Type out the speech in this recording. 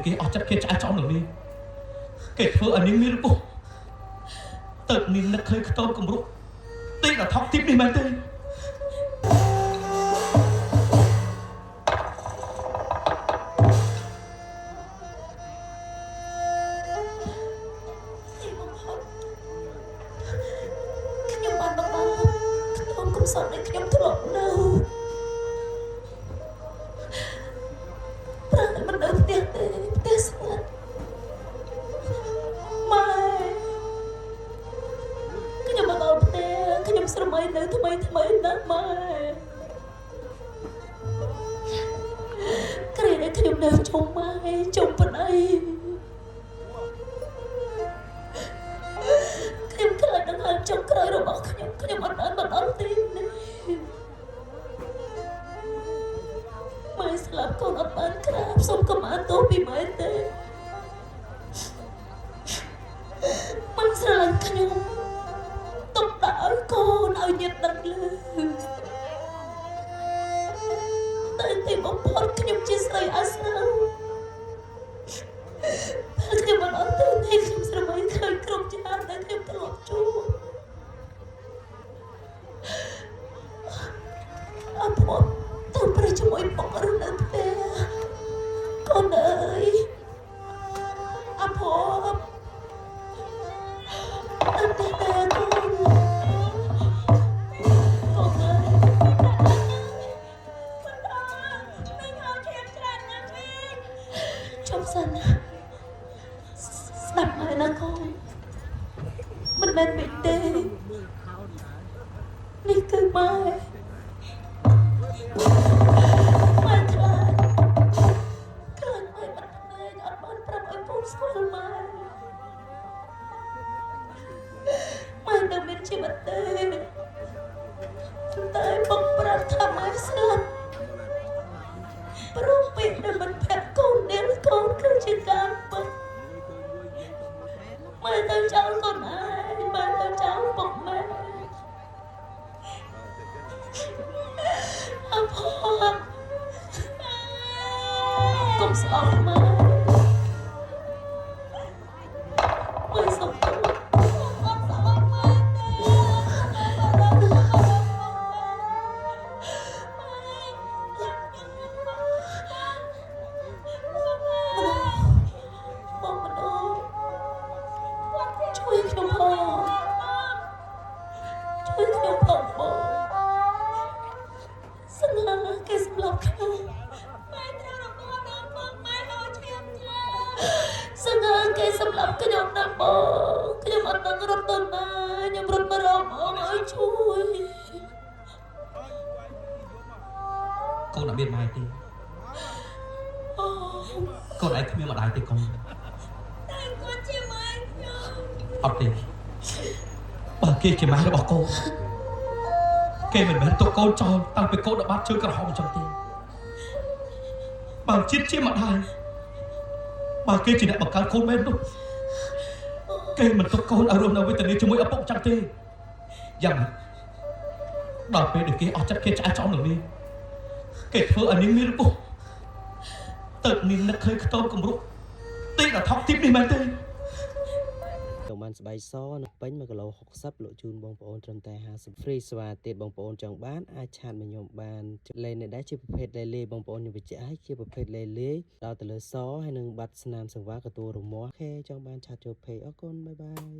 គេអស់ចិត្តគេឆ្អែតចំនឹងនេះគេធ្វើឲ្យនាងមានពុះទៅនាងនឹកឃើញខ្ទមគំរុកទីដល់ថោកទីនេះមែនទេខ្ញុំបានបបាខ្ទមកំសត់នេះខ្ញុំធ្លាប់នៅប្រាក់មិននៅផ្ទះទេផ្ទះស្ងាត់ម៉ែខ្ញុំមកដល់ផ្ទះខ្ញុំស្រមៃនៅថ្មីណាស់ម៉ែក្រែដែលខ្ញុំនៅជុំម៉ែជុំប៉ុណ្ណឹងខ្ញុំខ្លាចនឹងហើយចុងក្រោយរបស់ខ្ញុំអត់បានមកដល់ទីនេះម៉ែស្លាប់កូនអត់បានក្រាបសូមកម្មាទោសពីម៉ែទេម៉ែស្រឡាញ់ខ្ញុំទុកដាក់ឲ្យកូនឲ្យញាតិដឹងលើតែទីបំផុតខ្ញុំជាស្រីអាស្នាពេលខ្ញុំបានអត់ទៅនេះខ្ញុំស្រមៃឃើញក្រុមជាហានដែលខ្ញុំធ្លាប់ជួបអត់មកទៅប្រជាមួយពុករស់នៅផ្ទះកូនអើយអត់មកអត់ទេកូនអើយជប់សិនស្ដាប់ហើយណាកូនមិនមែនមិនទេនេះគឺម៉ែម៉ែខ្លាចម៉ែបាត់ភ្នែកអត់បានប្រាប់ឲ្យកូនស្គាល់ម៉ែនៅមានជីវិតទេតែបងប្រាប់ថាម៉ែស្លាប់ព្រោះពេលដែលមិនប្រាប់កូននាងកូនគឺជាការពិតម៉ែទៅចោលកូនឯងម៉ែទៅចោលពុកម៉ែអភ័ព្វកុំស្អប់ម៉ែសុំទោសអត់ស្អប់ម៉ែបងម្ដងជួយខ្ញុំផងបងស្នាគេសម្លាប់ខ្ញុំម៉ែត្រូវរកដល់បងម៉ែឲ្យឈាមឆ្លាស្នាគេសម្លាប់ខ្ញុំណាបងខ្ញុំអត់ដឹងរត់ទៅណាខ្ញុំរត់មករកបងឲ្យជួយកូនអត់មានម៉ែទេអូកូនឯងគ្មានម្ដាយទេកូនតែគាត់ជាម៉ែខ្ញុំអត់ទេបើគេជាម៉ែរបស់កូនគេមិនមែនទុកកូនចោលតាំងពីកូនដល់បាត់ជើងក្រហមអញ្ចឹងទេបើជាតិជាម្ដាយបើគេជាអ្នកបង្កើតកូនមែននោះគេមិនទុកកូនឲ្យរស់នៅវេទនាជាមួយឪពុកចឹងទេយ៉ាងណាដល់ពេលដែលគេអស់ចិត្តគេឆ្អែតចំនឹងនេះគេធ្វើឲ្យនាងមានពុះទៅនាងនឹកឃើញខ្ទមគំរុកទីដល់ថោកទីនេះមែនទេចង់បានស្បែកសនៅពេញ1គីឡូ60លោកជូនបងប្អូនត្រឹមតែ50ហ្វ្រីស្វាទៀតបងប្អូនចង់បានអាចឆាតមកខ្ញុំបានលេខនេះដែរជាប្រភេទលេលេបងប្អូនខ្ញុំបញ្ជាក់ឲ្យជាប្រភេទលេលេដល់ទៅលើសហើយនឹងបាត់ស្នាមសង្វារកតួរមាស់អូខេចង់បានឆាតចូលពេកអរគុណបាយបាយ